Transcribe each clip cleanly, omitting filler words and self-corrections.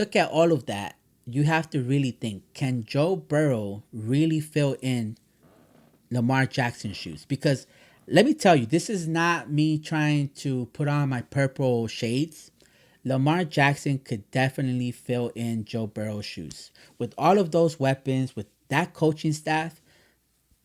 look at all of that, you have to really think, can Joe Burrow really fill in Lamar Jackson's shoes? Because let me tell you, this is not me trying to put on my purple shades. Lamar Jackson could definitely fill in Joe Burrow's shoes. With all of those weapons, with that coaching staff,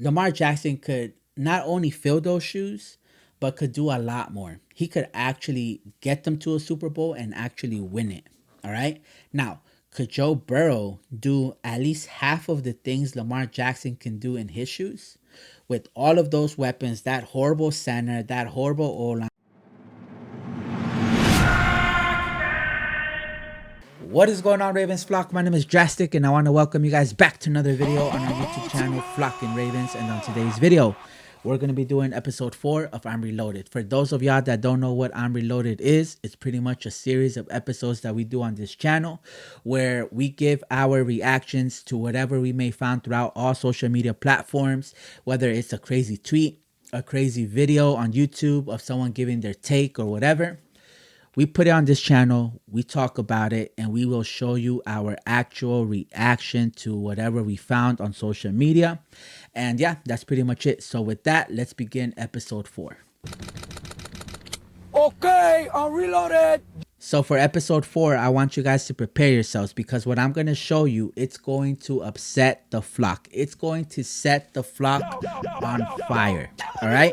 Lamar Jackson could not only fill those shoes, but could do a lot more. He could actually get them to a Super Bowl and actually win it. All right. Now, could Joe Burrow do at least half of the things Lamar Jackson can do in his shoes? With all of those weapons, that horrible center, that horrible O line. What is going on, Ravens flock? My name is Drastic, and I want to welcome you guys back to another video on our YouTube channel, Flock and Ravens. And on today's video, we're going to be doing episode 4 of I'm Reloaded. For those of y'all that don't know what I'm Reloaded is, it's pretty much a series of episodes that we do on this channel where we give our reactions to whatever we may find throughout all social media platforms, whether it's a crazy tweet, a crazy video on YouTube of someone giving their take or whatever. We put it on this channel, we talk about it, and we will show you our actual reaction to whatever we found on social media. And yeah, that's pretty much it. So with that, let's begin episode 4. Okay, I'm reloaded. So for episode 4, I want you guys to prepare yourselves because what I'm going to show you, it's going to upset the flock. It's going to set the flock on fire. All right?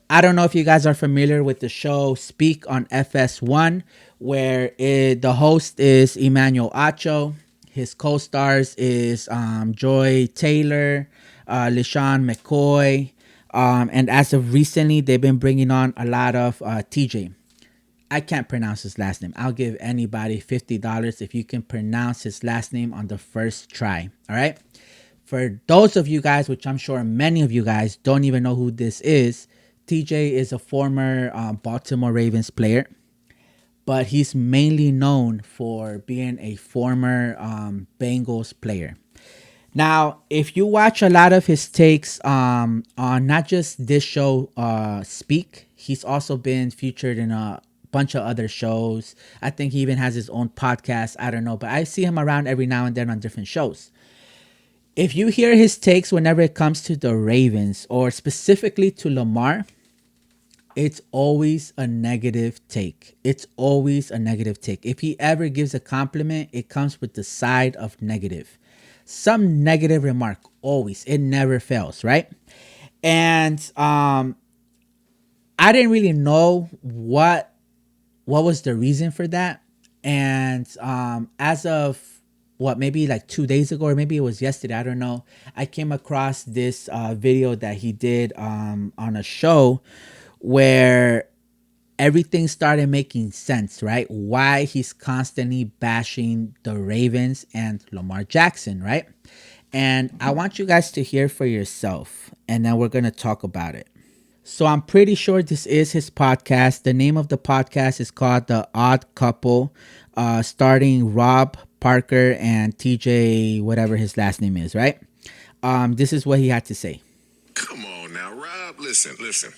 I don't know if you guys are familiar with the show Speak on FS1, where the host is Emmanuel Acho. His co-stars is Joy Taylor, LaShawn McCoy, and as of recently, they've been bringing on a lot of TJ. I can't pronounce his last name. I'll give anybody $50 if you can pronounce his last name on the first try. All right? For those of you guys, which I'm sure many of you guys don't even know who this is, TJ is a former Baltimore Ravens player, but he's mainly known for being a former Bengals player. Now, if you watch a lot of his takes on not just this show, Speak, he's also been featured in a bunch of other shows. I think he even has his own podcast. I don't know, but I see him around every now and then on different shows. If you hear his takes whenever it comes to the Ravens or specifically to Lamar, it's always a negative take. It's always a negative take. If he ever gives a compliment, it comes with the side of negative. Some negative remark, always. It never fails, right? And I didn't really know what was the reason for that. And as of maybe like 2 days ago, or maybe it was yesterday, I don't know, I came across this video that he did on a show where everything started making sense, right? Why he's constantly bashing the Ravens and Lamar Jackson, right? And I want you guys to hear for yourself, and then we're going to talk about it. So I'm pretty sure this is his podcast. The name of the podcast is called The Odd Couple, starring Rob Parker and TJ, whatever his last name is, right? This is what he had to say. Come on now, Rob. Listen.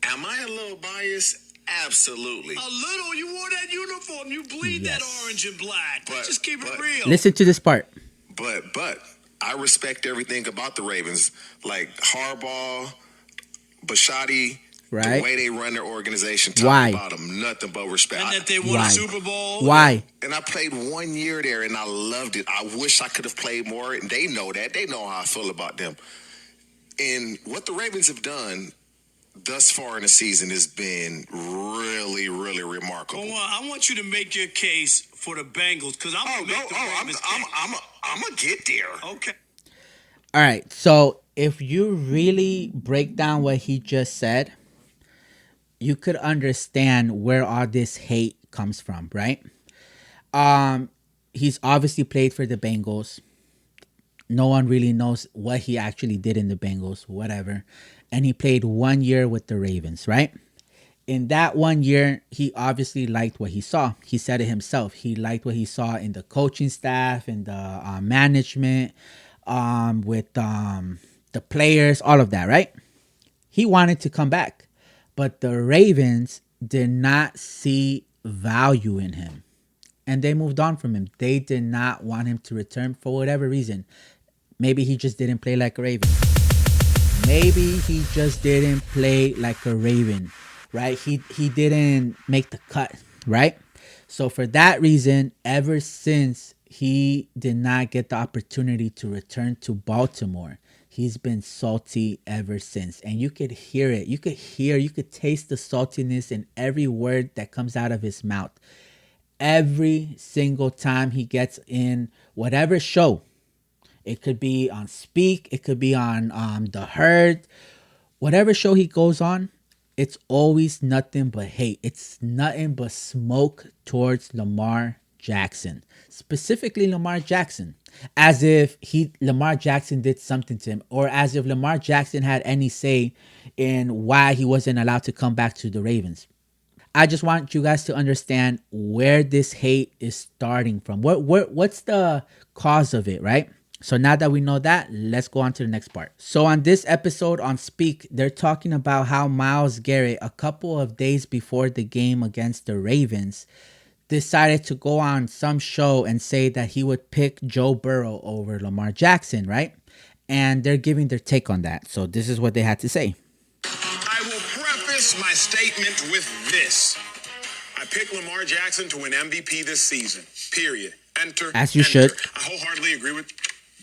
Am I a little biased? Absolutely. A little? You wore that uniform. You bleed that orange and black. Just keep it real. Listen to this part. But I respect everything about the Ravens. Like Harbaugh, Bashotti, right? The way they run their organization, talk Why? about them, nothing but respect. And that they won a Super Bowl. Why? And I played 1 year there, and I loved it. I wish I could have played more, and they know that. They know how I feel about them. And what the Ravens have done thus far in the season has been really, really remarkable. Well, I want you to make your case for the Bengals because I'm gonna make the Ravens I'm gonna get there. Okay. All right. So if you really break down what he just said, you could understand where all this hate comes from, right? He's obviously played for the Bengals. No one really knows what he actually did in the Bengals, whatever. And he played 1 year with the Ravens, right? In that 1 year, he obviously liked what he saw. He said it himself. He liked what he saw in the coaching staff and the management, with the players, all of that, right? He wanted to come back. But the Ravens did not see value in him. and they moved on from him. They did not want him to return for whatever reason. Maybe he just didn't play like a Raven. Maybe he just didn't play like a Raven, right? He didn't make the cut, right? So for that reason, ever since he did not get the opportunity to return to Baltimore, he's been salty ever since. And you could hear it. You could taste the saltiness in every word that comes out of his mouth. Every single time he gets in whatever show. It could be on Speak. It could be on The Herd. Whatever show he goes on, it's always nothing but hate. It's nothing but smoke towards Lamar Jackson. Specifically Lamar Jackson. As if Lamar Jackson did something to him. Or as if Lamar Jackson had any say in why he wasn't allowed to come back to the Ravens. I just want you guys to understand where this hate is starting from. What's the cause of it, right? So now that we know that, let's go on to the next part. So on this episode on Speak, they're talking about how Myles Garrett, a couple of days before the game against the Ravens, decided to go on some show and say that he would pick Joe Burrow over Lamar Jackson, right? And they're giving their take on that. So this is what they had to say. I will preface my statement with this. I picked Lamar Jackson to win MVP this season. Period. Enter. As you should. I wholeheartedly agree with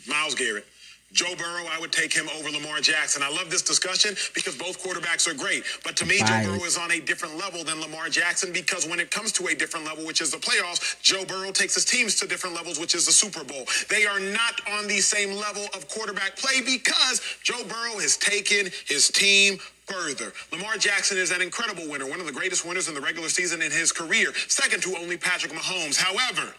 Myles Garrett. Joe Burrow, I would take him over Lamar Jackson. I love this discussion because both quarterbacks are great. But to me, Joe Burrow is on a different level than Lamar Jackson because when it comes to a different level, which is the playoffs, Joe Burrow takes his teams to different levels, which is the Super Bowl. They are not on the same level of quarterback play because Joe Burrow has taken his team further. Lamar Jackson is an incredible winner, one of the greatest winners in the regular season in his career, second to only Patrick Mahomes. However,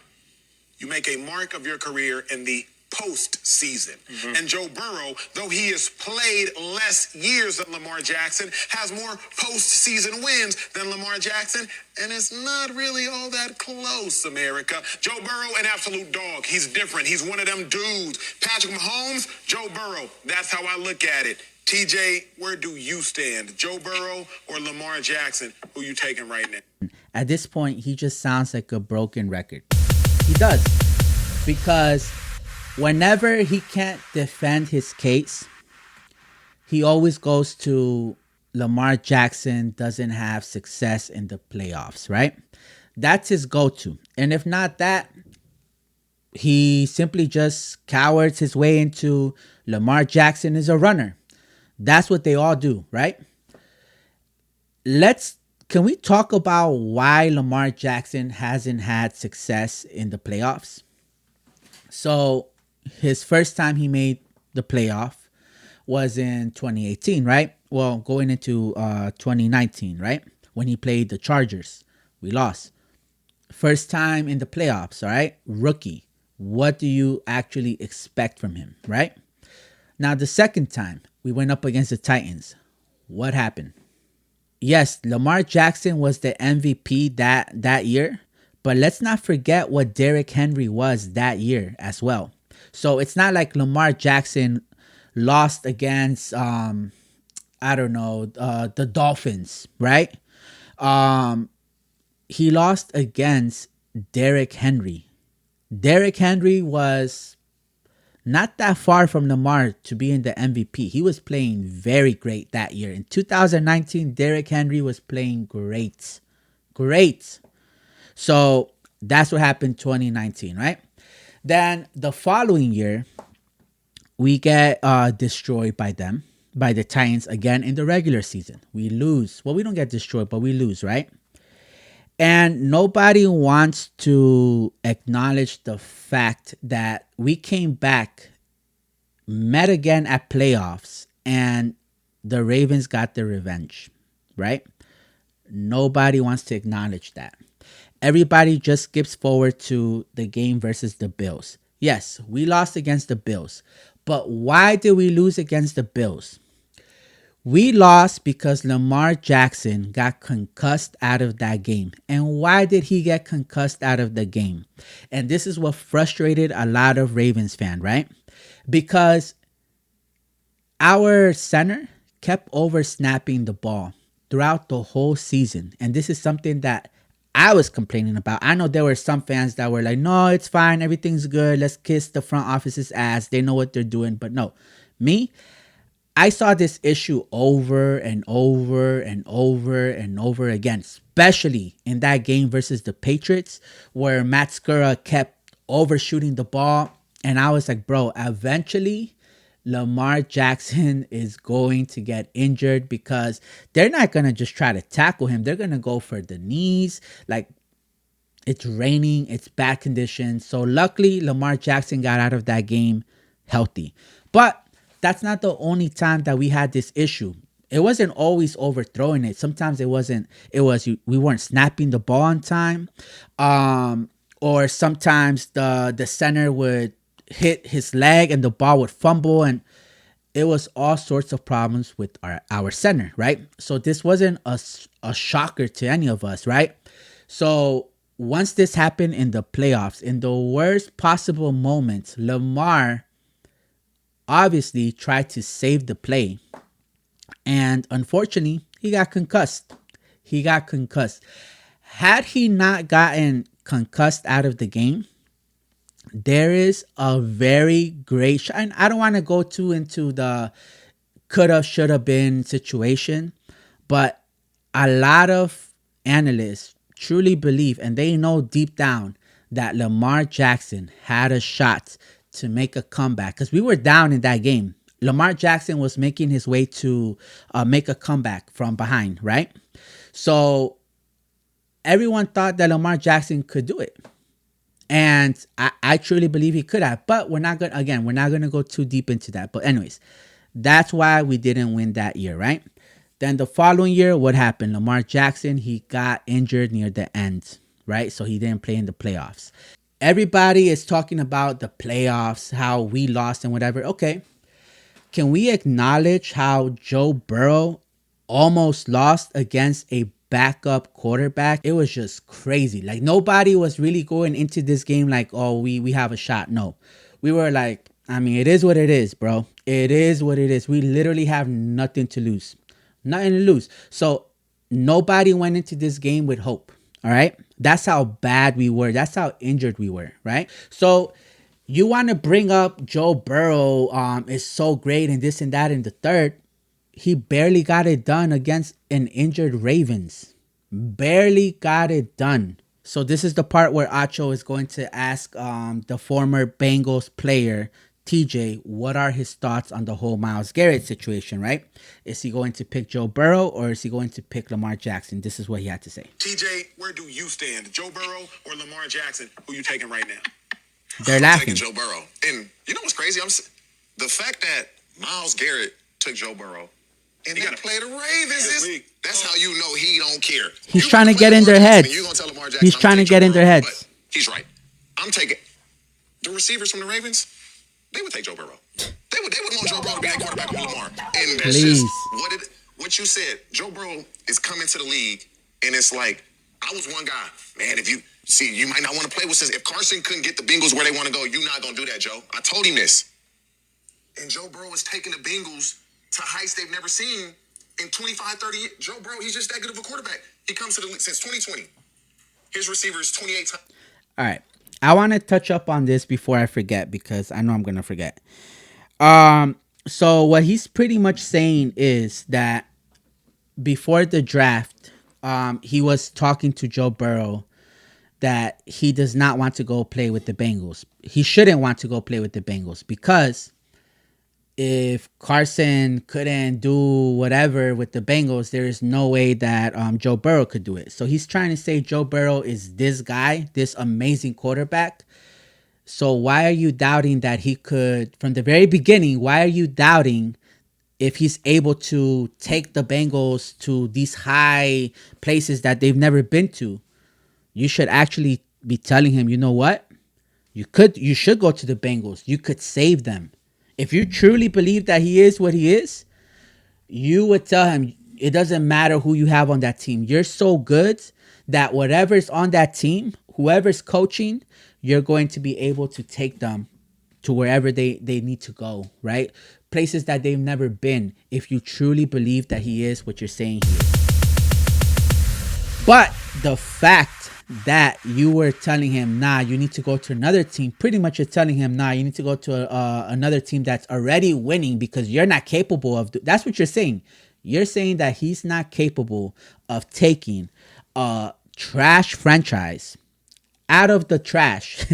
you make a mark of your career in the postseason. And Joe Burrow, though he has played less years than Lamar Jackson, has more postseason wins than Lamar Jackson, and it's not really all that close, America. Joe Burrow, an absolute dog. He's different. He's one of them dudes. Patrick Mahomes, Joe Burrow. That's how I look at it. TJ, where do you stand? Joe Burrow or Lamar Jackson? Who you taking right now? At this point, he just sounds like a broken record. He does. Because whenever he can't defend his case, he always goes to Lamar Jackson doesn't have success in the playoffs, right? That's his go-to. And if not that, he simply just cowards his way into Lamar Jackson is a runner. That's what they all do, right? Can we talk about why Lamar Jackson hasn't had success in the playoffs? So his first time he made the playoff was in 2018, right? Well, going into 2019, right? When he played the Chargers. We lost. First time in the playoffs, all right? Rookie. What do you actually expect from him, right? Now, the second time we went up against the Titans, what happened? Yes, Lamar Jackson was the MVP that year, but let's not forget what Derrick Henry was that year as well. So it's not like Lamar Jackson lost against, the Dolphins, right? He lost against Derrick Henry. Derrick Henry was not that far from Lamar to be in the MVP. He was playing very great that year. In 2019, Derrick Henry was playing great. Great. So that's what happened 2019, right? Then the following year, we get destroyed by them, by the Titans again in the regular season. We lose. Well, we don't get destroyed, but we lose, right? And nobody wants to acknowledge the fact that we came back, met again at playoffs, and the Ravens got their revenge, right? Nobody wants to acknowledge that. Everybody just skips forward to the game versus the Bills. Yes, we lost against the Bills. But why did we lose against the Bills? We lost because Lamar Jackson got concussed out of that game. And why did he get concussed out of the game? And this is what frustrated a lot of Ravens fans, right? Because our center kept over snapping the ball throughout the whole season. And this is something that I was complaining about. I know there were some fans that were like, no, it's fine. Everything's good. Let's kiss the front office's ass. They know what they're doing. But no, me, I saw this issue over and over and over and over again, especially in that game versus the Patriots, where Matt Skura kept overshooting the ball. And I was like, bro, eventually Lamar Jackson is going to get injured because they're not going to just try to tackle him. They're going to go for the knees. Like, it's raining, it's bad conditions. So luckily, Lamar Jackson got out of that game healthy. But that's not the only time that we had this issue. It wasn't always overthrowing it. Sometimes it wasn't. We weren't snapping the ball on time, or sometimes the center would hit his leg and the ball would fumble, and it was all sorts of problems with our center, right? So this wasn't a shocker to any of us, right? So once this happened in the playoffs, in the worst possible moments, Lamar obviously tried to save the play. And unfortunately, he got concussed. Had he not gotten concussed out of the game, there is a very great shot. And I don't want to go too into the coulda, shoulda been situation, but a lot of analysts truly believe, and they know deep down, that Lamar Jackson had a shot to make a comeback, because we were down in that game. Lamar Jackson was making his way to make a comeback from behind, right? So everyone thought that Lamar Jackson could do it. And I truly believe he could have. But we're not going to go too deep into that. But anyways, that's why we didn't win that year, right? Then the following year, what happened? Lamar Jackson, he got injured near the end, right? So he didn't play in the playoffs. Everybody is talking about the playoffs, how we lost and whatever. Okay. Can we acknowledge how Joe Burrow almost lost against a backup quarterback? It was just crazy. Like, nobody was really going into this game like, oh, we have a shot. No. We were like, I mean, it is what it is, bro. It is what it is. We literally have nothing to lose. Nothing to lose. So nobody went into this game with hope. All right. That's how bad we were. That's how injured we were. Right. So you want to bring up Joe Burrow is so great and this and that and the third. He barely got it done against an injured Ravens. Barely got it done. So this is the part where Acho is going to ask the former Bengals player, TJ, what are his thoughts on the whole Myles Garrett situation, right? Is he going to pick Joe Burrow or is he going to pick Lamar Jackson? This is what he had to say. TJ, where do you stand? Joe Burrow or Lamar Jackson? Who you taking right now? They're I'm laughing. taking Joe Burrow. And you know what's crazy? The fact that Myles Garrett took Joe Burrow and they play the Ravens, that's how you know he don't care. He's trying to get in their heads. He's trying to get in their heads. He's right. I'm taking the receivers from the Ravens. They would take Joe Burrow. They would want Joe Burrow to be that quarterback with Lamar. And that's just what you said. Joe Burrow is coming to the league, and it's like, I was one guy. Man, if you see, you might not want to play with this. If Carson couldn't get the Bengals where they want to go, you're not going to do that, Joe. I told him this. And Joe Burrow is taking the Bengals to heights they've never seen in 25, 30 years. Joe Burrow, he's just that good of a quarterback. He comes to the league since 2020. His receivers 28 times. All right. I want to touch up on this before I forget because I know I'm going to forget. So what he's pretty much saying is that before the draft, he was talking to Joe Burrow that he does not want to go play with the Bengals. He shouldn't want to go play with the Bengals because if Carson couldn't do whatever with the Bengals, there is no way that Joe Burrow could do it. So he's trying to say Joe Burrow is this guy, this amazing quarterback. So why are you doubting that he could, from the very beginning, why are you doubting if he's able to take the Bengals to these high places that they've never been to? You should actually be telling him, you know what? You should go to the Bengals. You could save them. If you truly believe that he is what he is, you would tell him it doesn't matter who you have on that team. You're so good that whatever's on that team, whoever's coaching, you're going to be able to take them to wherever they need to go, right? Places that they've never been, if you truly believe that he is what you're saying he is. But the fact that you were telling him, nah, you need to go to another team. Pretty much you're telling him, nah, you need to go to another team that's already winning because you're not capable of. That's what you're saying. You're saying that he's not capable of taking a trash franchise out of the trash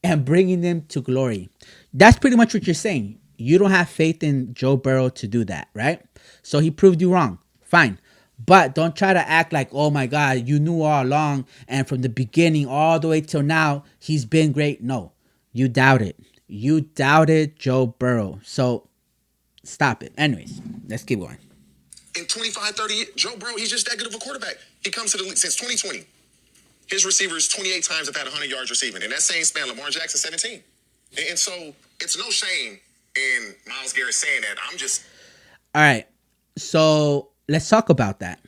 and bringing them to glory. That's pretty much what you're saying. You don't have faith in Joe Burrow to do that, right? So he proved you wrong. Fine. But don't try to act like, oh my God, you knew all along and from the beginning all the way till now, he's been great. No, you doubted. You doubted Joe Burrow. So stop it. Anyways, let's keep going. In 25, 30 years, Joe Burrow, he's just that good of a quarterback. He comes to the league since 2020. His receivers 28 times have had 100 yards receiving. In that same span, Lamar Jackson 17. And so it's no shame in Myles Garrett saying that. I'm just... All right. So let's talk about that.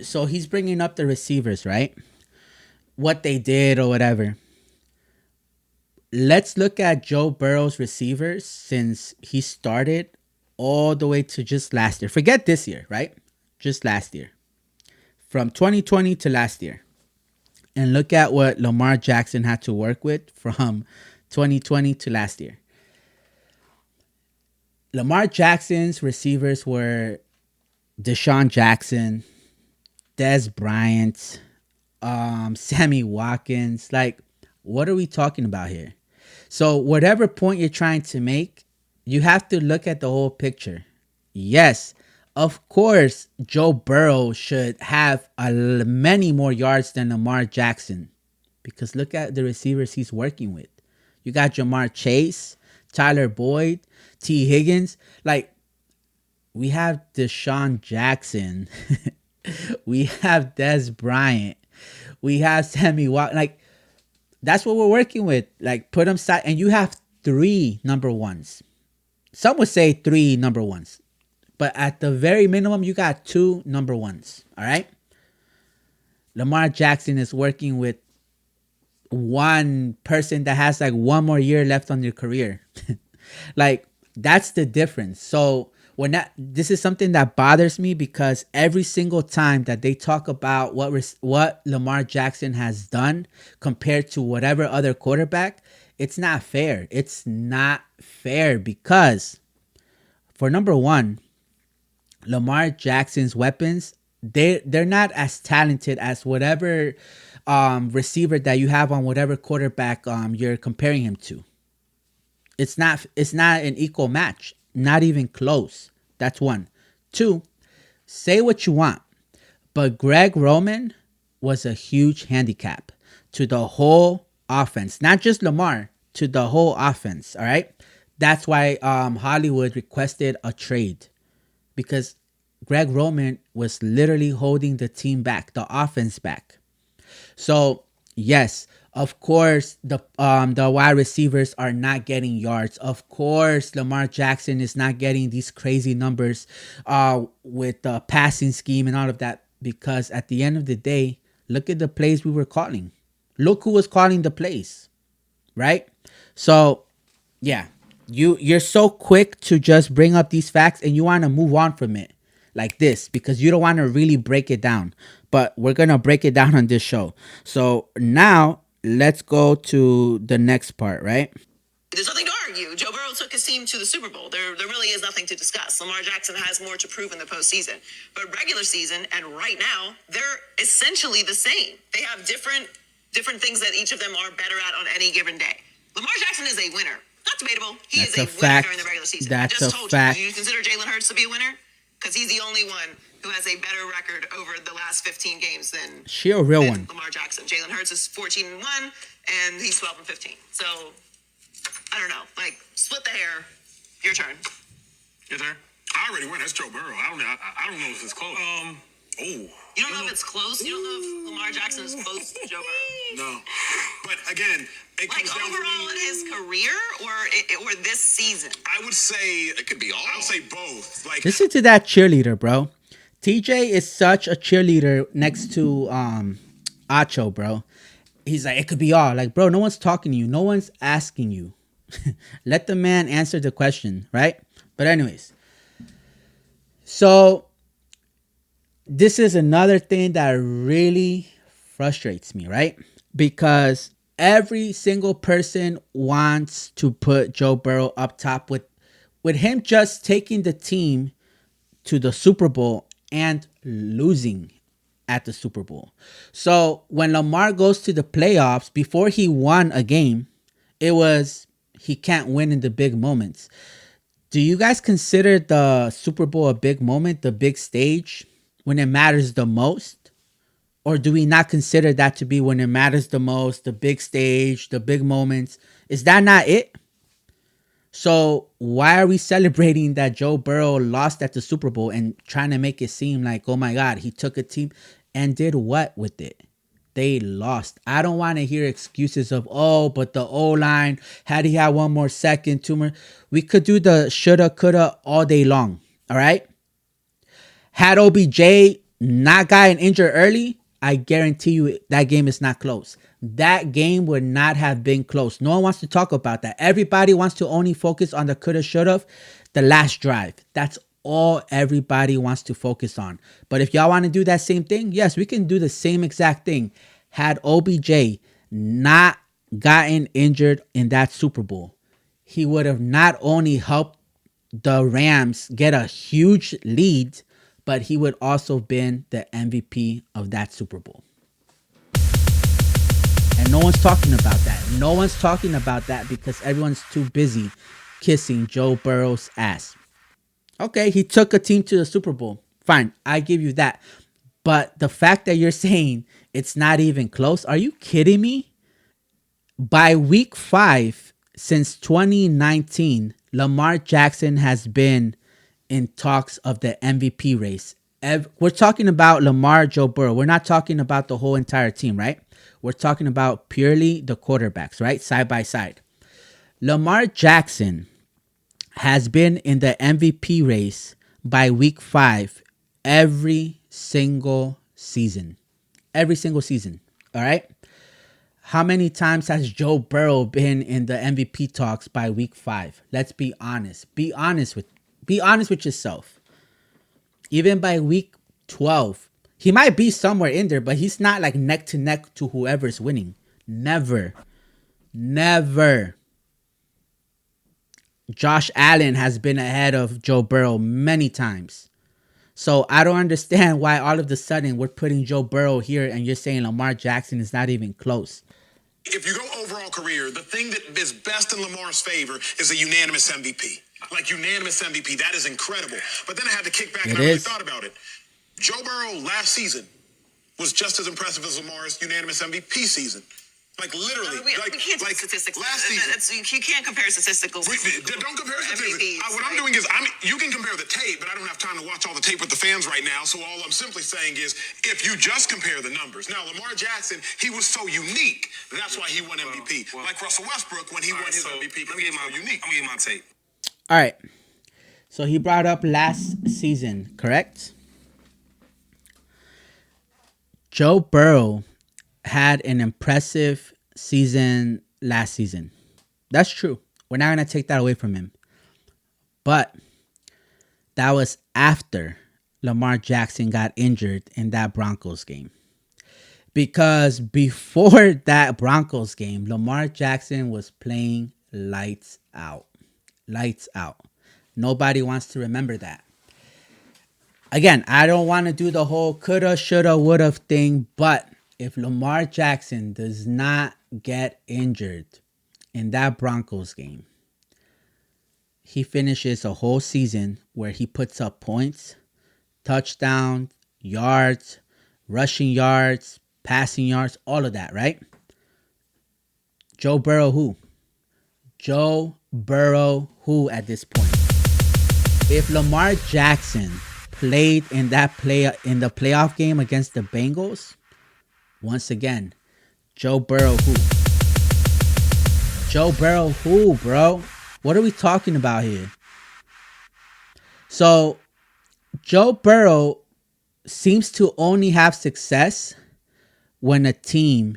So he's bringing up the receivers, right? What they did or whatever. Let's look at Joe Burrow's receivers since he started all the way to just last year. Forget this year, right? Just last year. From 2020 to last year. And look at what Lamar Jackson had to work with from 2020 to last year. Lamar Jackson's receivers were Deshaun Jackson, Dez Bryant, Sammy Watkins. Like, what are we talking about here? So whatever point you're trying to make, you have to look at the whole picture. Yes, of course, Joe Burrow should have many more yards than Lamar Jackson. Because look at the receivers he's working with. You got Jamar Chase, Tyler Boyd, T. Higgins. Like, we have Deshaun Jackson. We have Dez Bryant. We have Sammy Watkins. Like, that's what we're working with. Like, put them side. And you have 3 number ones. Some would say 3 number ones. But at the very minimum, you got 2 number ones. All right? Lamar Jackson is working with one person that has like 1 more year left on their career. Like, that's the difference. So this is something that bothers me because every single time that they talk about what Lamar Jackson has done compared to whatever other quarterback, it's not fair. It's not fair because, for number one, Lamar Jackson's weapons, they're not as talented as whatever receiver that you have on whatever quarterback you're comparing him to. It's not an equal match. Not even close. That's one. 2, say what you want, but Greg Roman was a huge handicap to the whole offense. Not just Lamar, to the whole offense, all right? That's why Hollywood requested a trade. Because Greg Roman was literally holding the team back, the offense back. So, yes, of course, the wide receivers are not getting yards. Of course, Lamar Jackson is not getting these crazy numbers with the passing scheme and all of that. Because at the end of the day, look at the plays we were calling. Look who was calling the plays, right? So, yeah, you're so quick to just bring up these facts and you want to move on from it like this because you don't want to really break it down. But we're going to break it down on this show. So now let's go to the next part, right? There's nothing to argue. Joe Burrow took his team to the Super Bowl. There really is nothing to discuss. Lamar Jackson has more to prove in the postseason. But regular season and right now, they're essentially the same. They have different things that each of them are better at on any given day. Lamar Jackson is a winner. Not debatable. He is a winner during the regular season. That's I just told fact. you. Do you consider Jalen Hurts to be a winner? Because he's the only one who has a better record over the last 15 games than a real one. Lamar Jackson. Jalen Hurts is 14-1, and he's 12-15. So, I don't know. Like, split the hair. Your turn. Your turn? I already won. That's Joe Burrow. I don't know if it's close. You don't know if it's close? You don't know if Lamar Jackson is close to Joe Burrow? No. But again, it comes down to overall in his career or this season? I would say it could be all. I would say both. Like, listen to that cheerleader, bro. TJ is such a cheerleader next to Acho, bro. He's like, it could be all. Like, bro, no one's talking to you. No one's asking you. Let the man answer the question, right? But anyways. So, this is another thing that really frustrates me, right? Because every single person wants to put Joe Burrow up top with him just taking the team to the Super Bowl and losing at the Super Bowl. So when Lamar goes to the playoffs, before he won a game, it was he can't win in the big moments. Do you guys consider the Super Bowl a big moment, the big stage, when it matters the most? Or do we not consider that to be when it matters the most, the big stage, the big moments? Is that not it? So why are we celebrating that Joe Burrow lost at the Super Bowl and trying to make it seem like, oh my God, he took a team and did what with it? They lost. I don't want to hear excuses of, oh, but the O-line, had he had one more second, two more. We could do the shoulda, coulda all day long. All right? Had OBJ not gotten injured early, I guarantee you that game is not close. That game would not have been close. No one wants to talk about that. Everybody wants to only focus on the coulda, shoulda, the last drive. That's all everybody wants to focus on. But if y'all want to do that same thing, yes, we can do the same exact thing. Had OBJ not gotten injured in that Super Bowl, he would have not only helped the Rams get a huge lead, but he would also been the MVP of that Super Bowl. And no one's talking about that. No one's talking about that because everyone's too busy kissing Joe Burrow's ass. Okay, he took a team to the Super Bowl. Fine, I give you that. But the fact that you're saying it's not even close, are you kidding me? By week 5, since 2019, Lamar Jackson has been in talks of the MVP race. We're talking about Lamar, Joe Burrow. We're not talking about the whole entire team, right? We're talking about purely the quarterbacks, right? Side by side. Lamar Jackson has been in the MVP race by week 5 every single season. Every single season, all right? How many times has Joe Burrow been in the MVP talks by week 5? Let's be honest. Be honest with yourself. Even by week 12, he might be somewhere in there, but he's not like neck to neck to whoever's winning. Never. Josh Allen has been ahead of Joe Burrow many times. So I don't understand why all of a sudden we're putting Joe Burrow here and you're saying Lamar Jackson is not even close. If you go overall career, the thing that is best in Lamar's favor is a unanimous MVP. Like unanimous MVP, that is incredible. But then I had to kick back and I really thought about it. Joe Burrow last season was just as impressive as Lamar's unanimous MVP season. Like literally, we can't do statistics. Last season, you can't compare statisticals. Don't compare statistics. What I'm doing is, you can compare the tape, but I don't have time to watch all the tape with the fans right now. So all I'm simply saying is, if you just compare the numbers. Now, Lamar Jackson, he was so unique. That's why he won MVP. Like Russell Westbrook when he won his MVP. Let me get my unique. I'm gonna get my tape. All right. So he brought up last season, correct? Joe Burrow had an impressive season last season. That's true. We're not going to take that away from him. But that was after Lamar Jackson got injured in that Broncos game. Because before that Broncos game, Lamar Jackson was playing lights out. Lights out. Nobody wants to remember that. Again, I don't want to do the whole coulda, shoulda, woulda thing, but if Lamar Jackson does not get injured in that Broncos game, he finishes a whole season where he puts up points, touchdowns, yards, rushing yards, passing yards, all of that, right? Joe Burrow who? Joe Burrow who at this point? If Lamar Jackson played in the playoff game against the Bengals, once again, Joe Burrow who? Joe Burrow who, bro? What are we talking about here? So, Joe Burrow seems to only have success when a team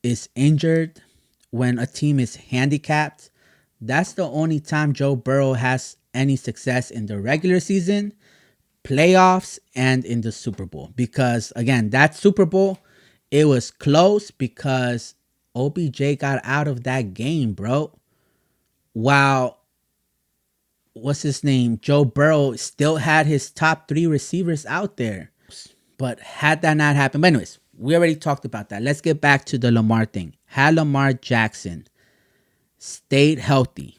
is injured, when a team is handicapped. That's the only time Joe Burrow has any success in the regular season, playoffs, and in the Super Bowl. Because, again, that Super Bowl It was close because OBJ got out of that game, bro. While, what's his name? Joe Burrow still had his top 3 receivers out there. But had that not happened, but anyways, we already talked about that. Let's get back to the Lamar thing. Had Lamar Jackson stayed healthy,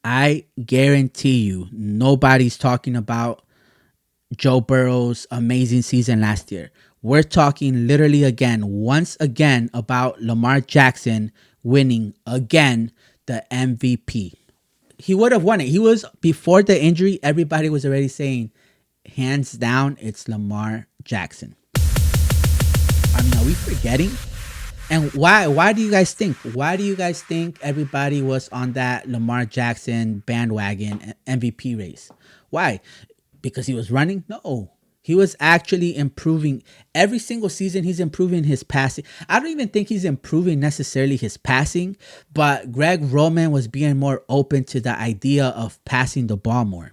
I guarantee you nobody's talking about Joe Burrow's amazing season last year. We're talking literally once again, about Lamar Jackson winning again the MVP. He would have won it. He was, before the injury, everybody was already saying, hands down, it's Lamar Jackson. I mean, are we forgetting? And why do you guys think? Why do you guys think everybody was on that Lamar Jackson bandwagon MVP race? Why? Because he was running? No. He was actually improving. Every single season, he's improving his passing. I don't even think he's improving necessarily his passing, but Greg Roman was being more open to the idea of passing the ball more.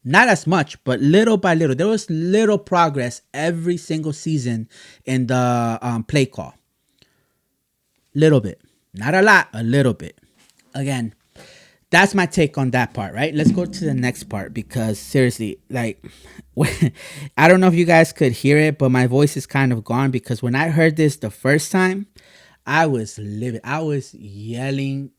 Not as much, but little by little. There was little progress every single season in the play call. Little bit. Not a lot, a little bit. Again, that's my take on that part, right? Let's go to the next part because seriously, like, I don't know if you guys could hear it, but my voice is kind of gone because when I heard this the first time, I was livid. I was yelling.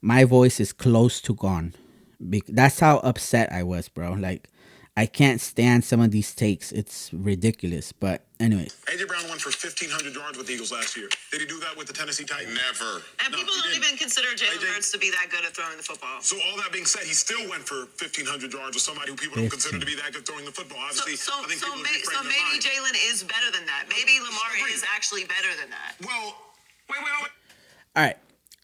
My voice is close to gone. That's how upset I was, bro. Like, I can't stand some of these takes. It's ridiculous. But anyways. A.J. Brown went for 1,500 yards with the Eagles last year. Did he do that with the Tennessee Titans? Never. And people don't even consider Jalen Hurts to be that good at throwing the football. So all that being said, he still went for 1,500 yards with somebody who people don't consider to be that good throwing the football. Obviously, I think people so maybe Jalen is better than that. Maybe Lamar is actually better than that. Well, wait. All right.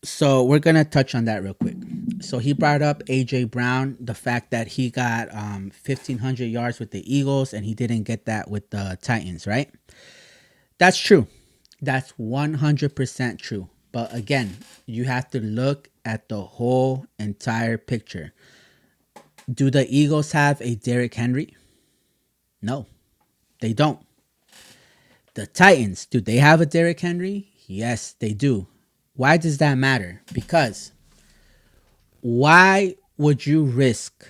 So we're going to touch on that real quick. So he brought up A.J. Brown, the fact that he got 1,500 yards with the Eagles and he didn't get that with the Titans, right? That's true. That's 100% true. But again, you have to look at the whole entire picture. Do the Eagles have a Derrick Henry? No, they don't. The Titans, do they have a Derrick Henry? Yes, they do. Why does that matter? Because why would you risk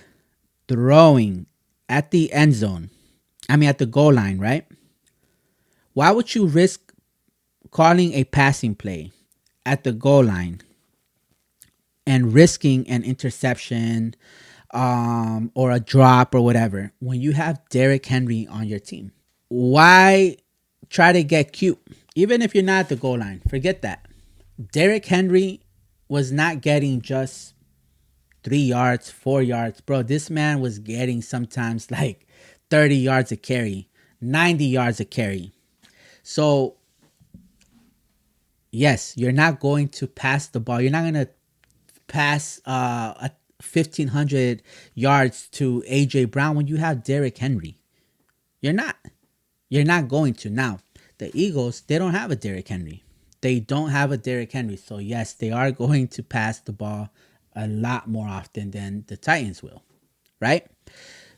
throwing at the end zone? I mean, at the goal line, right? Why would you risk calling a passing play at the goal line and risking an interception or a drop or whatever when you have Derrick Henry on your team? Why try to get cute? Even if you're not at the goal line, forget that. Derrick Henry was not getting just 3 yards, 4 yards. Bro, this man was getting sometimes like 30 yards a carry, 90 yards a carry. So, yes, you're not going to pass the ball. You're not going to pass 1,500 yards to A.J. Brown when you have Derrick Henry. You're not. You're not going to. Now, the Eagles, they don't have a Derrick Henry. They don't have a Derrick Henry. So, yes, they are going to pass the ball a lot more often than the Titans will, right?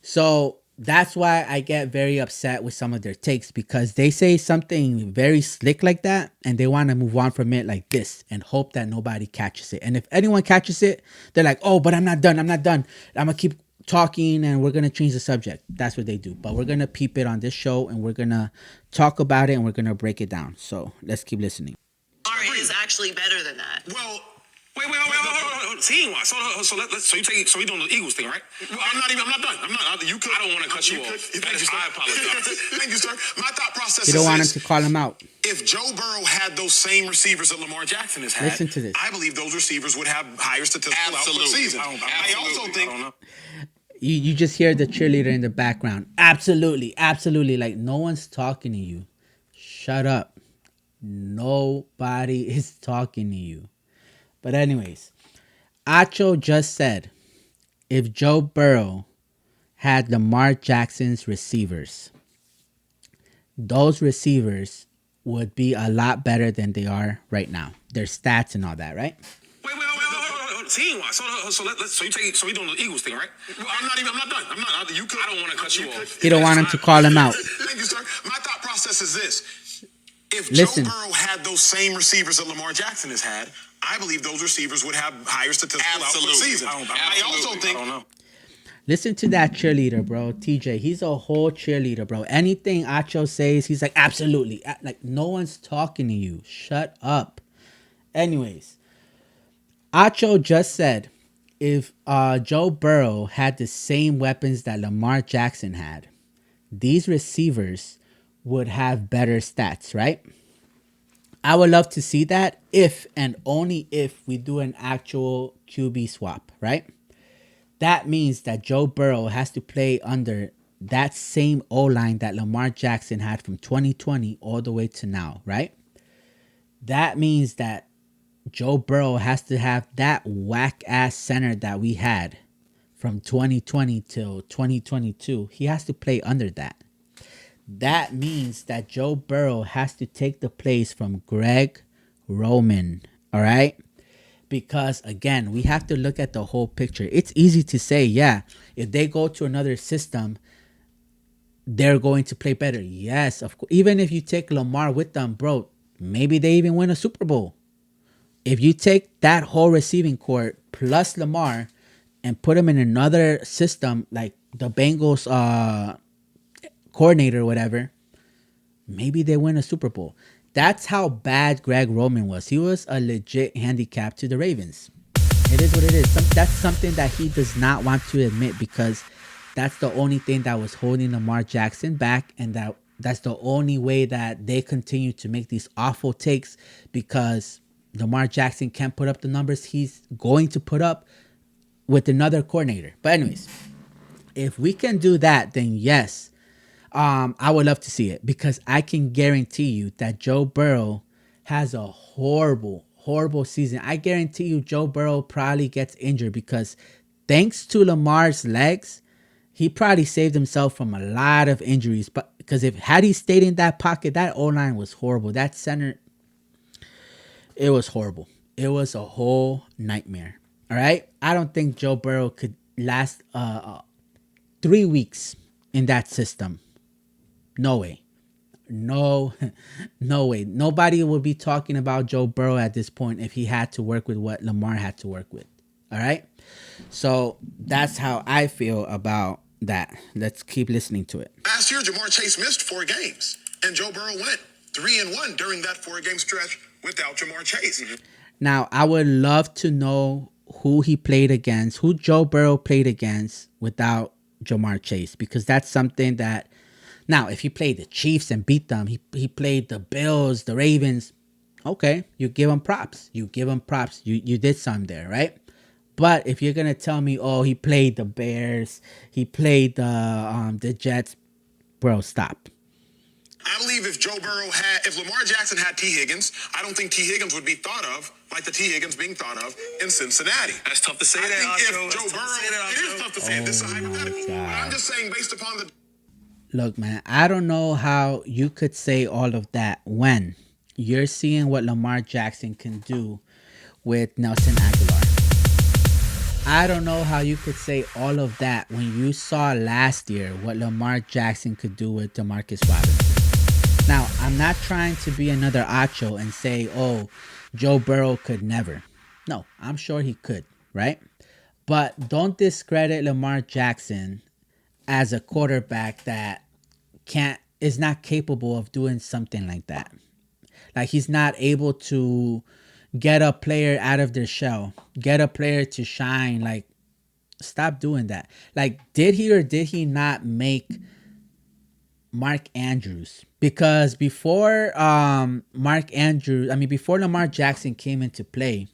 So, that's why I get very upset with some of their takes because they say something very slick like that and they want to move on from it like this and hope that nobody catches it. And if anyone catches it, they're like, oh, but I'm not done. I'm going to keep talking and we're going to change the subject. That's what they do. But we're going to peep it on this show and we're going to talk about it and we're going to break it down. So let's keep listening. Lamar is actually better than that. Well, wait. Team wise, so you doing the Eagles thing, right? Well, I'm not done. You could. I don't want to cut you off. I apologize. Thank you, sir. My thought process. You don't want him to call him out. If Joe Burrow had those same receivers that Lamar Jackson has had, listen to this. I believe those receivers would have higher statistical output season. I also think. You just hear the cheerleader in the background. Absolutely. Like no one's talking to you. Shut up. Nobody is talking to you. But anyways, Acho just said, if Joe Burrow had Lamar Jackson's receivers, those receivers would be a lot better than they are right now. Their stats and all that, right? Wait. team wise. So we doing the Eagles thing, right? I'm not done. I'm not. You could. I don't want to cut you off. He don't want him to call him out. Thank you, sir. My thought process is this: if Listen. Joe Burrow had those same receivers that Lamar Jackson has had, I believe those receivers would have higher statistical output season. I also think. I don't know. Listen to that cheerleader, bro. TJ, he's a whole cheerleader, bro. Anything Acho says, he's like, absolutely. Like, no one's talking to you. Shut up. Anyways, Acho just said if Joe Burrow had the same weapons that Lamar Jackson had, these receivers would have better stats, right? I would love to see that if and only if we do an actual QB swap, right? That means that Joe Burrow has to play under that same O-line that Lamar Jackson had from 2020 all the way to now, right? That means that Joe Burrow has to have that whack-ass center that we had from 2020 till 2022. He has to play under that. That means that Joe Burrow has to take the place from Greg Roman, all right? Because, again, we have to look at the whole picture. It's easy to say, yeah, if they go to another system, they're going to play better. Yes, of course. Even if you take Lamar with them, bro, maybe they even win a Super Bowl. If you take that whole receiving court plus Lamar and put them in another system, like the Bengals coordinator or whatever, maybe they win a Super Bowl. That's how bad Greg Roman was. He was a legit handicap to the Ravens. It is what it is. That's something that he does not want to admit because that's the only thing that was holding Lamar Jackson back, and that's the only way that they continue to make these awful takes because Lamar Jackson can't put up the numbers he's going to put up with another coordinator. But anyways, if we can do that, then yes, I would love to see it because I can guarantee you that Joe Burrow has a horrible, horrible season. I guarantee you Joe Burrow probably gets injured because thanks to Lamar's legs, he probably saved himself from a lot of injuries. But because had he stayed in that pocket, that O-line was horrible. That center, it was horrible. It was a whole nightmare. All right? I don't think Joe Burrow could last 3 weeks in that system. No way. No way. Nobody would be talking about Joe Burrow at this point if he had to work with what Lamar had to work with. All right? So that's how I feel about that. Let's keep listening to it. Last year, Jamar Chase missed 4 games, and Joe Burrow went 3-1 during that 4-game stretch without Jamar Chase. Now, I would love to know who he played against, who Joe Burrow played against without Jamar Chase, because that's something that... Now, if he played the Chiefs and beat them, he played the Bills, the Ravens, okay, you give him props. You give him props. You did some there, right? But if you're going to tell me, oh, he played the Bears, he played the Jets, bro, stop. I believe if Lamar Jackson had T. Higgins, I don't think T. Higgins would be thought of like the T. Higgins being thought of in Cincinnati. That's tough to say that, If Joe Burrow, it is tough to say. This is a hypothetical. But I'm just saying based upon the... Look, man, I don't know how you could say all of that when you're seeing what Lamar Jackson can do with Nelson Aguilar. I don't know how you could say all of that when you saw last year what Lamar Jackson could do with DeMarcus Robinson. Now, I'm not trying to be another Acho and say, oh, Joe Burrow could never. No, I'm sure he could, right? But don't discredit Lamar Jackson as a quarterback that is not capable of doing something like that. Like, he's not able to get a player out of their shell, get a player to shine. Like, stop doing that. Like, did he or did he not make Mark Andrews? Because before before Lamar Jackson came into play,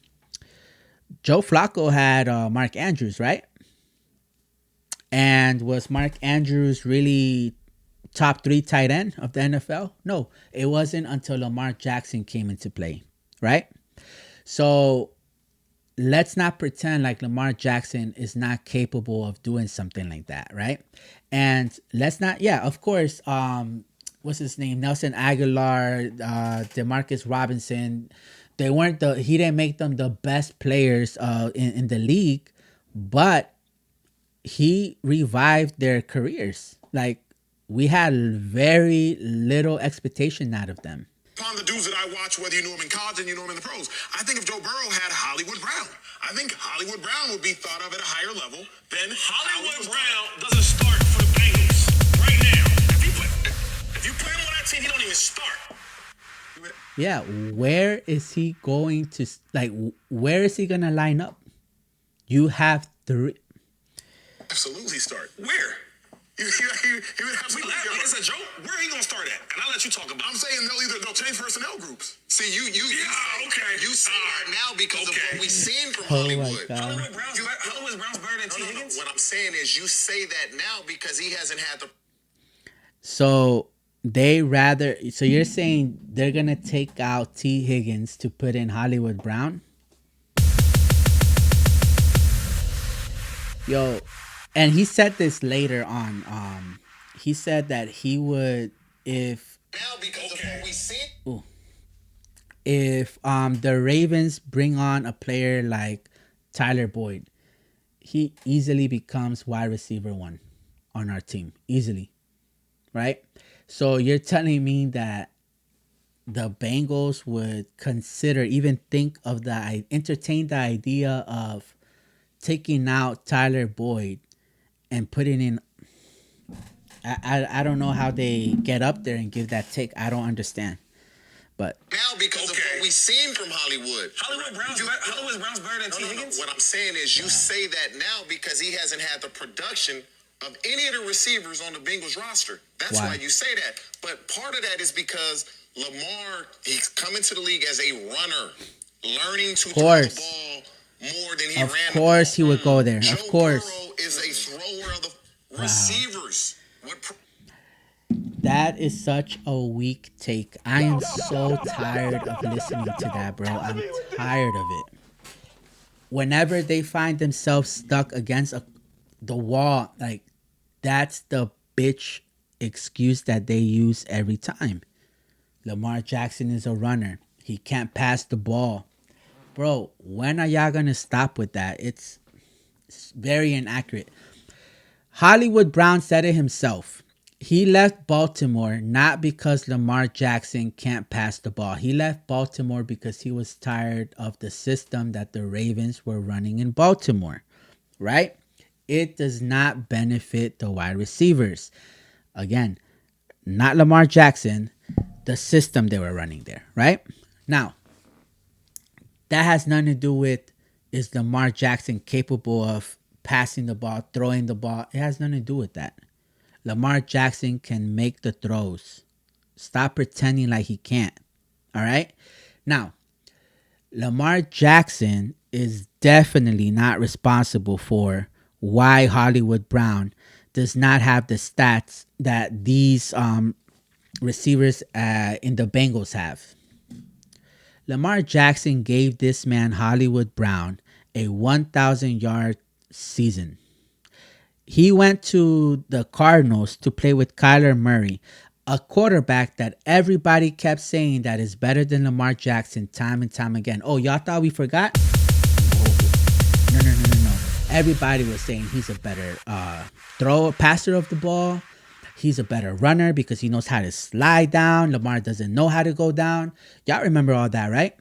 Joe Flacco had Mark Andrews, right? And was Mark Andrews really top 3 tight end of the NFL? No, it wasn't until Lamar Jackson came into play, right? So let's not pretend like Lamar Jackson is not capable of doing something like that, right? And let's not, of course, what's his name? Nelson Aguilar, DeMarcus Robinson, They weren't the he didn't make them the best players in the league, but he revived their careers. Like we had very little expectation out of them. Upon the dudes that I watch, whether you know him in college and you know him in the pros, I think if Joe Burrow had Hollywood Brown, I think Hollywood Brown would be thought of at a higher level than Hollywood Brown doesn't start for the Bengals right now. If you put him on that team, he don't even start. Yeah, where is he going to where is he gonna line up? You have three. absolutely start. Where? He would absolutely Like it's a joke. Where are he gonna start at? And I'll let you talk about. I'm saying they'll change personnel groups. See, you okay. You say that now because of what we've seen from Oh my Hollywood. God. Hollywood Brown's better than T. Higgins. What I'm saying is you say that now because he hasn't had the So so you're saying they're gonna take out T. Higgins to put in Hollywood Brown? Yo, and he said this later on. He said that he would if now because of what we've seen. if the Ravens bring on a player like Tyler Boyd, he easily becomes wide receiver 1 on our team. Easily. Right? So you're telling me that the Bengals would consider, even think of entertain the idea of taking out Tyler Boyd and putting in. I don't know how they get up there and give that take. I don't understand. But Now because of what we've seen from Hollywood. Hollywood Brown's better than T. Higgins. What I'm saying is you say that now because he hasn't had the production of any of the receivers on the Bengals roster. That's why you say that. But part of that is because Lamar, he's coming to the league as a runner, learning to throw the ball more than he ran. Of course he would go there. Joe Of course. Burrow is a thrower of the receivers. That is such a weak take. I am so tired of listening to that, bro. I'm tired of it. Whenever they find themselves stuck against the wall, like that's the bitch excuse that they use every time. Lamar Jackson is a runner. He can't pass the ball. Bro, when are y'all going to stop with that? It's very inaccurate. Hollywood Brown said it himself. He left Baltimore not because Lamar Jackson can't pass the ball. He left Baltimore because he was tired of the system that the Ravens were running in Baltimore, right? It does not benefit the wide receivers. Again, not Lamar Jackson, the system they were running there, right? Now, that has nothing to do with is Lamar Jackson capable of passing the ball, throwing the ball. It has nothing to do with that. Lamar Jackson can make the throws. Stop pretending like he can't. All right? Now, Lamar Jackson is definitely not responsible for why Hollywood Brown does not have the stats that these receivers in the Bengals have. Lamar Jackson gave this man, Hollywood Brown, a 1,000-yard season. He went to the Cardinals to play with Kyler Murray, a quarterback that everybody kept saying that is better than Lamar Jackson time and time again. Oh, y'all thought we forgot? No. Everybody was saying he's a better passer of the ball. He's a better runner because he knows how to slide down. Lamar doesn't know how to go down. Y'all remember all that, right?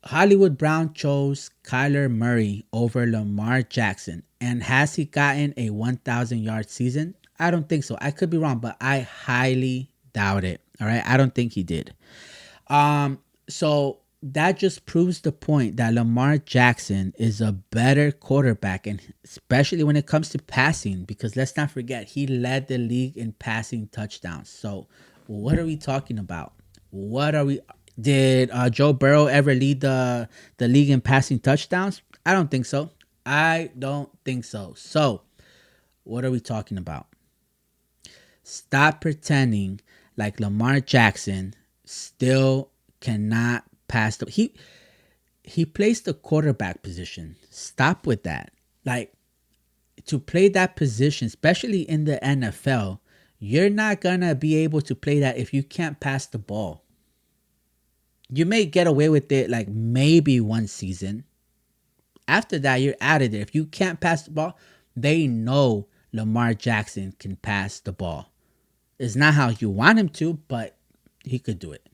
Hollywood Brown chose Kyler Murray over Lamar Jackson. And has he gotten a 1,000-yard season? I don't think so. I could be wrong, but I highly doubt it. All right? I don't think he did. So that just proves the point that Lamar Jackson is a better quarterback, and especially when it comes to passing, because let's not forget, he led the league in passing touchdowns. So what are we talking about? Did Joe Burrow ever lead the league in passing touchdowns? I don't think so. So, what are we talking about? Stop pretending like Lamar Jackson still cannot pass he plays the quarterback position. Stop with that. Like, to play that position, especially in the NFL, you're not gonna be able to play that if you can't pass the ball. You may get away with it like maybe one season. After that, you're out of there. If you can't pass the ball, they know Lamar Jackson can pass the ball. It's not how you want him to, but he could do it.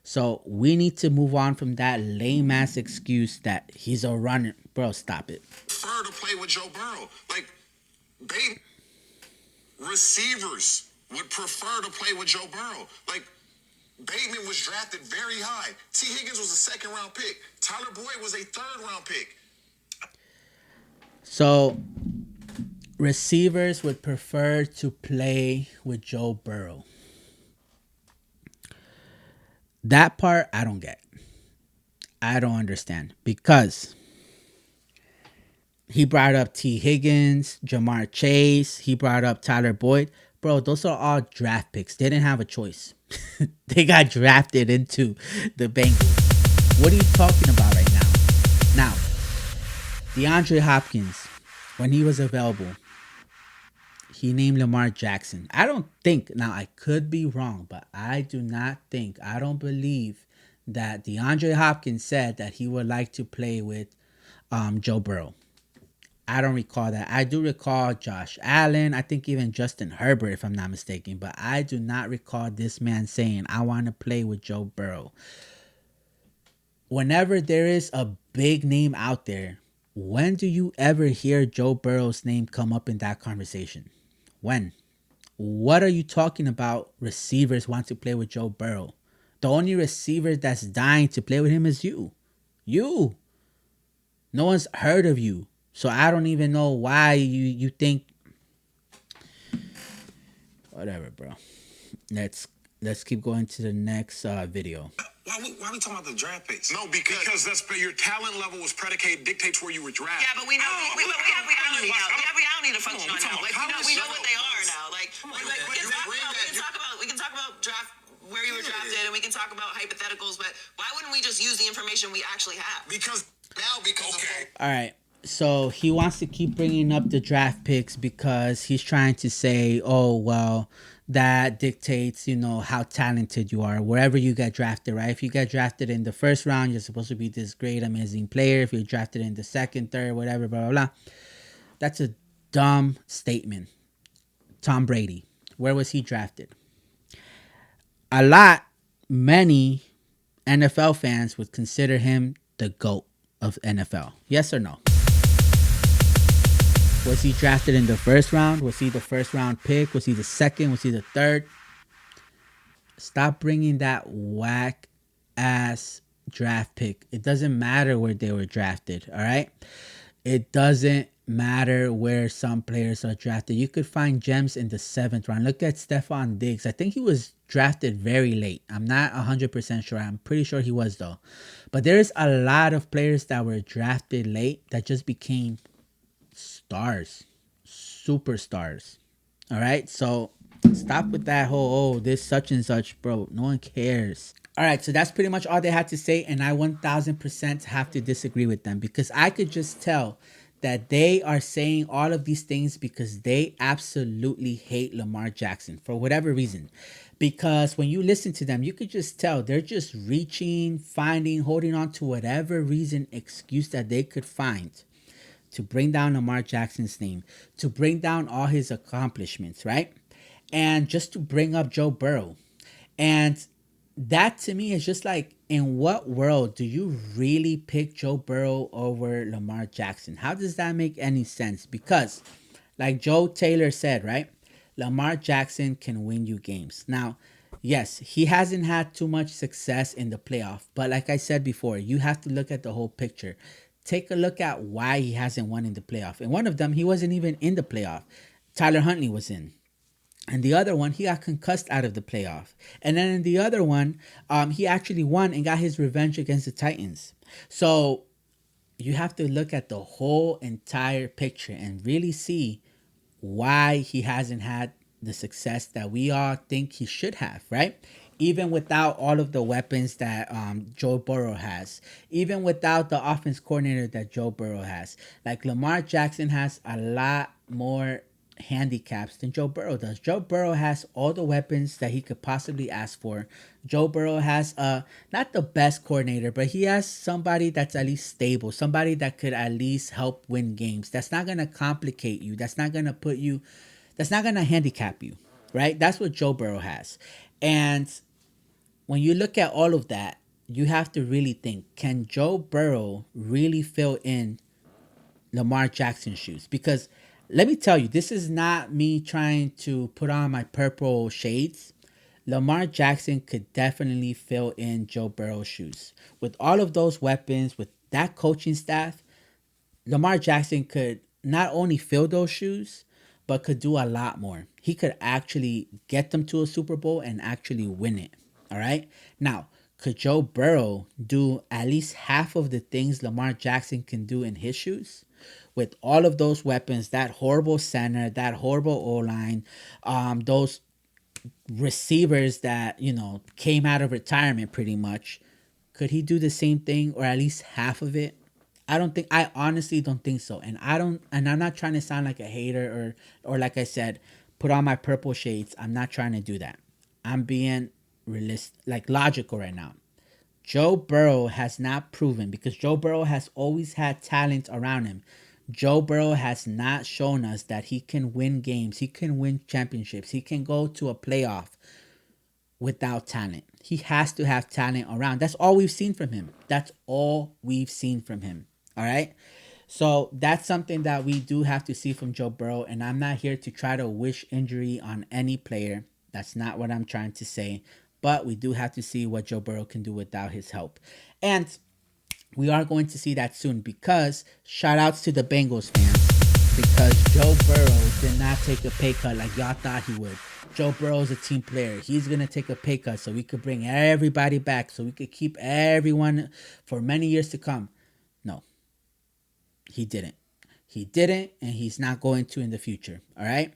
So we need to move on from that lame ass excuse that he's a runner. Bro, stop it. Prefer to play with Joe Burrow. Like, receivers would prefer to play with Joe Burrow. Like, Bateman was drafted very high. T. Higgins was a second-round pick. Tyler Boyd was a third-round pick. So receivers would prefer to play with Joe Burrow. That part I don't get. I don't understand because he brought up T. Higgins, Jamar Chase. He brought up Tyler Boyd. Bro, those are all draft picks. They didn't have a choice. They got drafted into the Bengals. What are you talking about right now? Now, DeAndre Hopkins, when he was available, he named Lamar Jackson. I don't think, now I could be wrong, but I do not think, I don't believe that DeAndre Hopkins said that he would like to play with Joe Burrow. I don't recall that. I do recall Josh Allen. I think even Justin Herbert, if I'm not mistaken. But I do not recall this man saying, I want to play with Joe Burrow. Whenever there is a big name out there, when do you ever hear Joe Burrow's name come up in that conversation? When? What are you talking about? Receivers want to play with Joe Burrow. The only receiver that's dying to play with him is you. You. No one's heard of you. So I don't even know why you think. Whatever, bro. Let's keep going to the next video. Why we talking about the draft picks? No, because that's your talent level was predicated dictates where you were drafted. Yeah, but we know we have reality now. We have reality to function on now. Like we know what they are now. Like we can talk about draft where you were drafted, and we can talk about hypotheticals. But why wouldn't we just use the information we actually have? because All right. So he wants to keep bringing up the draft picks because he's trying to say, oh, well, that dictates, how talented you are wherever you get drafted, right? If you get drafted in the first round, you're supposed to be this great, amazing player. If you're drafted in the second, third, whatever, blah, blah, blah. That's a dumb statement. Tom Brady, where was he drafted? Many NFL fans would consider him the GOAT of NFL. Yes or no? Was he drafted in the first round? Was he the first round pick? Was he the second? Was he the third? Stop bringing that whack ass draft pick. It doesn't matter where they were drafted, all right? It doesn't matter where some players are drafted. You could find gems in the 7th round. Look at Stephon Diggs. I think he was drafted very late. I'm not 100% sure. I'm pretty sure he was, though. But there's a lot of players that were drafted late that just became stars, superstars. All right, so stop with that whole this such and such, bro. No one cares. All right, so that's pretty much all they had to say, and I 1000% have to disagree with them because I could just tell that they are saying all of these things because they absolutely hate Lamar Jackson for whatever reason. Because when you listen to them, you could just tell they're just reaching, finding, holding on to whatever reason, excuse that they could find to bring down Lamar Jackson's name, to bring down all his accomplishments, right? And just to bring up Joe Burrow. And that to me is just like, in what world do you really pick Joe Burrow over Lamar Jackson? How does that make any sense? Because, like Joe Taylor said, right? Lamar Jackson can win you games. Now, yes, he hasn't had too much success in the playoff. But like I said before, you have to look at the whole picture. Take a look at why he hasn't won in the playoff. And one of them, he wasn't even in the playoff. Tyler Huntley was in. And the other one, he got concussed out of the playoff. And then in the other one, he actually won and got his revenge against the Titans. So you have to look at the whole entire picture and really see why he hasn't had the success that we all think he should have, right? Even without all of the weapons that Joe Burrow has. Even without the offense coordinator that Joe Burrow has. Like Lamar Jackson has a lot more handicaps than Joe Burrow does. Joe Burrow has all the weapons that he could possibly ask for. Joe Burrow has not the best coordinator, but he has somebody that's at least stable, somebody that could at least help win games. That's not gonna complicate you. That's not gonna put you. That's not gonna handicap you, right? That's what Joe Burrow has. And when you look at all of that, you have to really think: can Joe Burrow really fill in Lamar Jackson's shoes? Because let me tell you, this is not me trying to put on my purple shades. Lamar Jackson could definitely fill in Joe Burrow's shoes. With all of those weapons, with that coaching staff, Lamar Jackson could not only fill those shoes, but could do a lot more. He could actually get them to a Super Bowl and actually win it. All right. Now, could Joe Burrow do at least half of the things Lamar Jackson can do in his shoes? With all of those weapons, that horrible center, that horrible O-line, those receivers that, came out of retirement pretty much, could he do the same thing or at least half of it? I honestly don't think so. And I'm not trying to sound like a hater or like I said, put on my purple shades. I'm not trying to do that. I'm being realistic, like logical right now. Joe Burrow has not proven, because Joe Burrow has always had talent around him. Joe Burrow has not shown us that he can win games. He can win championships. He can go to a playoff without talent. He has to have talent around. That's all we've seen from him. That's all we've seen from him. All right. So that's something that we do have to see from Joe Burrow. And I'm not here to try to wish injury on any player. That's not what I'm trying to say. But we do have to see what Joe Burrow can do without his help. And we are going to see that soon, because shout outs to the Bengals fans, because Joe Burrow did not take a pay cut like y'all thought he would. Joe Burrow is a team player. He's going to take a pay cut so we could bring everybody back, so we could keep everyone for many years to come. No, he didn't. He didn't, and he's not going to in the future. All right?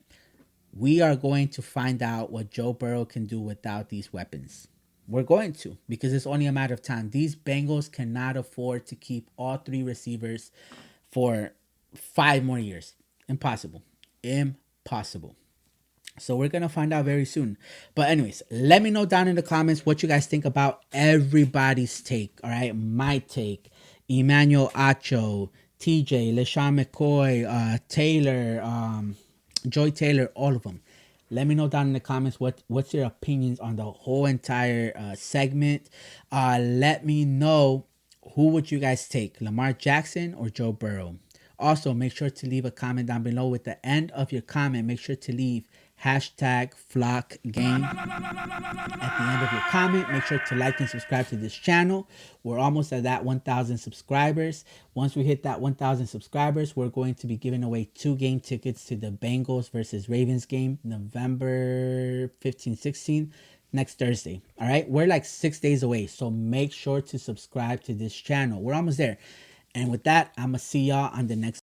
We are going to find out what Joe Burrow can do without these weapons. We're going to, because it's only a matter of time. These Bengals cannot afford to keep all three receivers for 5 more years. Impossible. Impossible. So we're going to find out very soon. But anyways, let me know down in the comments what you guys think about everybody's take. All right? My take. Emmanuel Acho, TJ, LaShawn McCoy, Taylor, Joy Taylor, all of them. Let me know down in the comments what's your opinions on the whole entire segment. Let me know, who would you guys take, Lamar Jackson or Joe Burrow? Also, make sure to leave a comment down below. With the end of your comment, make sure to leave #FlockGame at the end of your comment. Make sure to like and subscribe to this channel. We're almost at that 1,000 subscribers. Once we hit that 1,000 subscribers, we're going to be giving away 2 game tickets to the Bengals versus Ravens game, November 15, 16, next Thursday. All right, we're like 6 days away, so make sure to subscribe to this channel. We're almost there. And with that, I'm gonna see y'all on the next